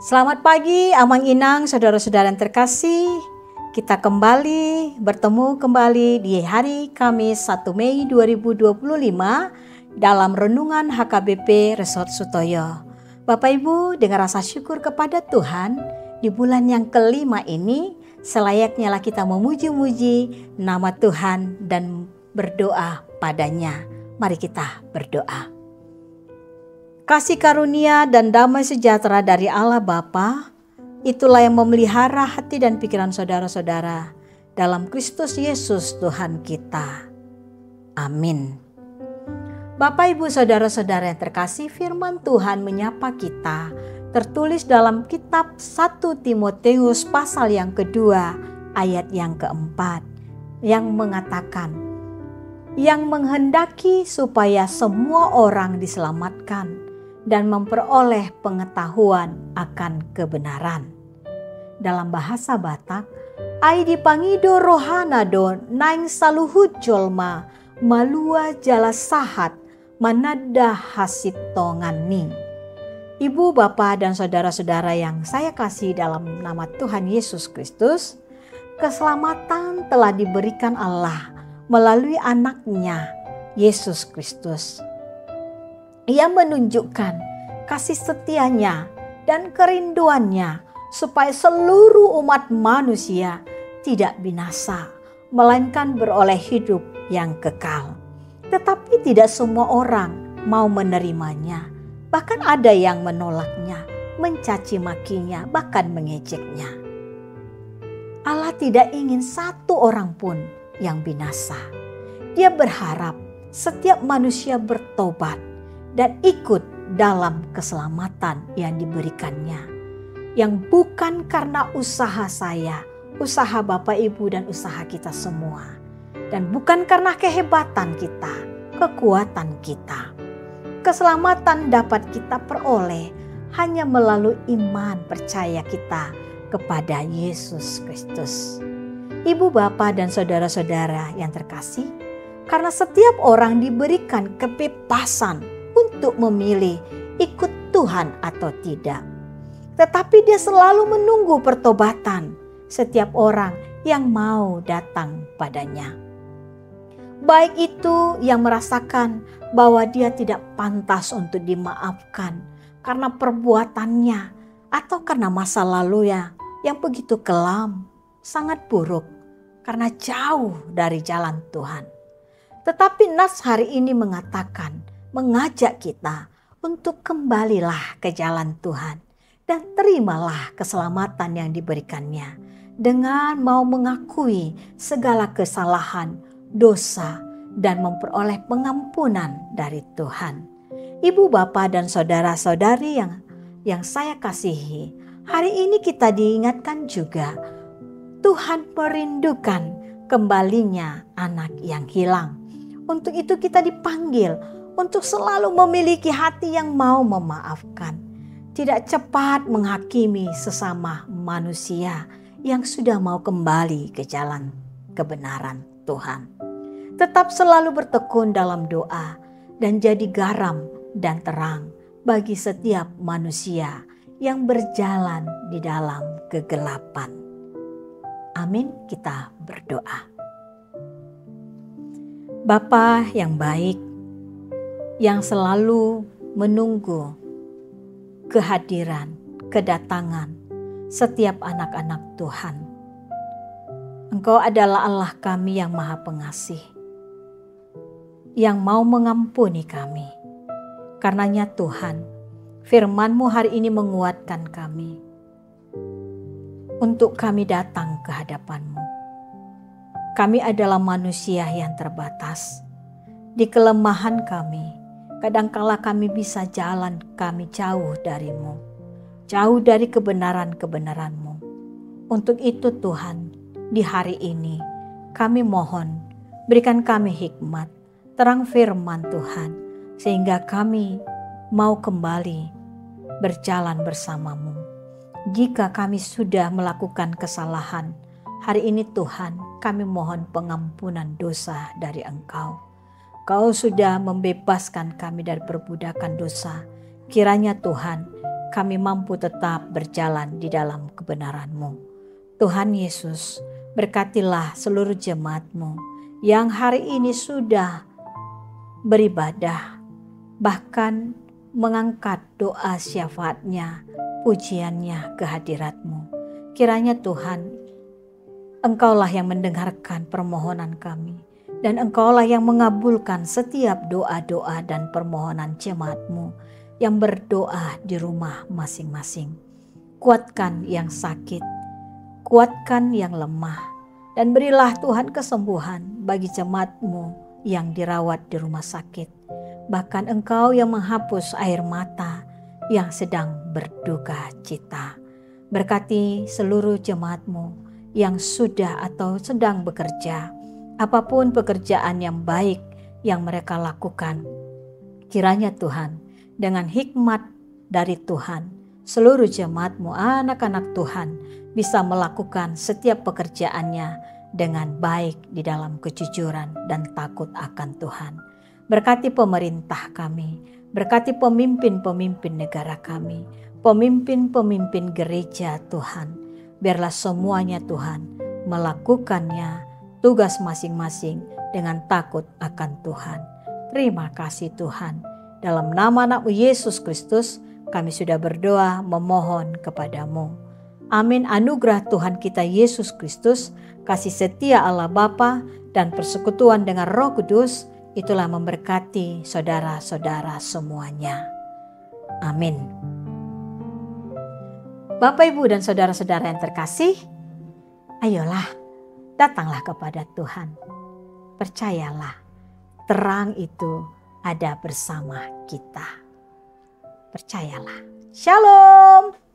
Selamat pagi Amang Inang, saudara-saudara yang terkasih. Kita bertemu kembali di hari Kamis 1 Mei 2025 dalam Renungan HKBP Resort Sutoyo. Bapak Ibu, dengan rasa syukur kepada Tuhan, di bulan yang kelima ini selayaknya lah kita memuji-muji nama Tuhan dan berdoa padanya. Mari kita berdoa. Kasih karunia dan damai sejahtera dari Allah Bapa, itulah yang memelihara hati dan pikiran saudara-saudara dalam Kristus Yesus Tuhan kita. Amin. Bapak Ibu saudara-saudara yang terkasih, firman Tuhan menyapa kita tertulis dalam kitab 1 Timotius pasal yang kedua ayat yang keempat yang mengatakan, yang menghendaki supaya semua orang diselamatkan dan memperoleh pengetahuan akan kebenaran. Dalam bahasa Batak, ai dipangido rohanado naing saluhut jolma malua jala sahat manada hasitongani. Ibu, bapak, dan saudara-saudara yang saya kasih dalam nama Tuhan Yesus Kristus, keselamatan telah diberikan Allah melalui anaknya Yesus Kristus. Ia menunjukkan kasih setianya dan kerinduannya supaya seluruh umat manusia tidak binasa, melainkan beroleh hidup yang kekal. Tetapi tidak semua orang mau menerimanya. Bahkan ada yang menolaknya, mencaci makinya, bahkan mengejeknya. Allah tidak ingin satu orang pun yang binasa. Dia berharap setiap manusia bertobat dan ikut dalam keselamatan yang diberikannya. Yang bukan karena usaha saya, usaha Bapak Ibu dan usaha kita semua. Dan bukan karena kehebatan kita, kekuatan kita. Keselamatan dapat kita peroleh hanya melalui iman percaya kita kepada Yesus Kristus. Ibu, bapak, dan saudara-saudara yang terkasih, karena setiap orang diberikan kebebasan untuk memilih ikut Tuhan atau tidak. Tetapi dia selalu menunggu pertobatan setiap orang yang mau datang padanya. Baik itu yang merasakan bahwa dia tidak pantas untuk dimaafkan karena perbuatannya atau karena masa lalunya yang begitu kelam, sangat buruk karena jauh dari jalan Tuhan. Tetapi nas hari ini mengajak kita untuk kembalilah ke jalan Tuhan dan terimalah keselamatan yang diberikannya dengan mau mengakui segala kesalahan, dosa, dan memperoleh pengampunan dari Tuhan. Ibu, bapak, dan saudara-saudari yang saya kasihi, hari ini kita diingatkan juga Tuhan merindukan kembalinya anak yang hilang. Untuk itu kita dipanggil untuk selalu memiliki hati yang mau memaafkan. Tidak cepat menghakimi sesama manusia yang sudah mau kembali ke jalan kebenaran Tuhan. Tetap selalu bertekun dalam doa dan jadi garam dan terang bagi setiap manusia yang berjalan di dalam kegelapan. Amin, kita berdoa. Bapa yang baik, yang selalu menunggu kehadiran, kedatangan setiap anak-anak Tuhan. Engkau adalah Allah kami yang Maha Pengasih, yang mau mengampuni kami. Karenanya Tuhan, firman-Mu hari ini menguatkan kami untuk kami datang ke hadapan-Mu. Kami adalah manusia yang terbatas. Di kelemahan kami, kadangkala kami bisa jalan kami jauh dari-Mu, jauh dari kebenaran-kebenaran-Mu. Untuk itu Tuhan, di hari ini kami mohon, berikan kami hikmat, terang firman Tuhan, sehingga kami mau kembali berjalan bersama-Mu. Jika kami sudah melakukan kesalahan, hari ini Tuhan, kami mohon pengampunan dosa dari Engkau. Kau sudah membebaskan kami dari perbudakan dosa. Kiranya Tuhan, kami mampu tetap berjalan di dalam kebenaran-Mu. Tuhan Yesus, berkatilah seluruh jemaat-Mu yang hari ini sudah beribadah, bahkan mengangkat doa syafaatnya, pujiannya ke hadirat-Mu. Kiranya Tuhan, Engkaulah yang mendengarkan permohonan kami, dan Engkaulah yang mengabulkan setiap doa-doa dan permohonan jemaat-Mu yang berdoa di rumah masing-masing. Kuatkan yang sakit, kuatkan yang lemah, dan berilah Tuhan kesembuhan bagi jemaat-Mu yang dirawat di rumah sakit. Bahkan Engkau yang menghapus air mata yang sedang berduka cita. Berkati seluruh jemaat-Mu yang sudah atau sedang bekerja, apapun pekerjaan yang baik yang mereka lakukan. Kiranya Tuhan, dengan hikmat dari Tuhan, seluruh jemaat-Mu, anak-anak Tuhan, bisa melakukan setiap pekerjaannya dengan baik di dalam kejujuran dan takut akan Tuhan. Berkati pemerintah kami, berkati pemimpin-pemimpin negara kami, pemimpin-pemimpin gereja Tuhan. Biarlah semuanya Tuhan melakukannya tugas masing-masing dengan takut akan Tuhan. Terima kasih Tuhan. Dalam nama anak-Mu Yesus Kristus kami sudah berdoa memohon kepadamu. Amin. Anugerah Tuhan kita Yesus Kristus, kasih setia Allah Bapa dan persekutuan dengan Roh Kudus itulah memberkati saudara-saudara semuanya. Amin. Bapak, Ibu, dan saudara-saudara yang terkasih, ayolah datanglah kepada Tuhan. Percayalah, terang itu ada bersama kita. Percayalah. Shalom.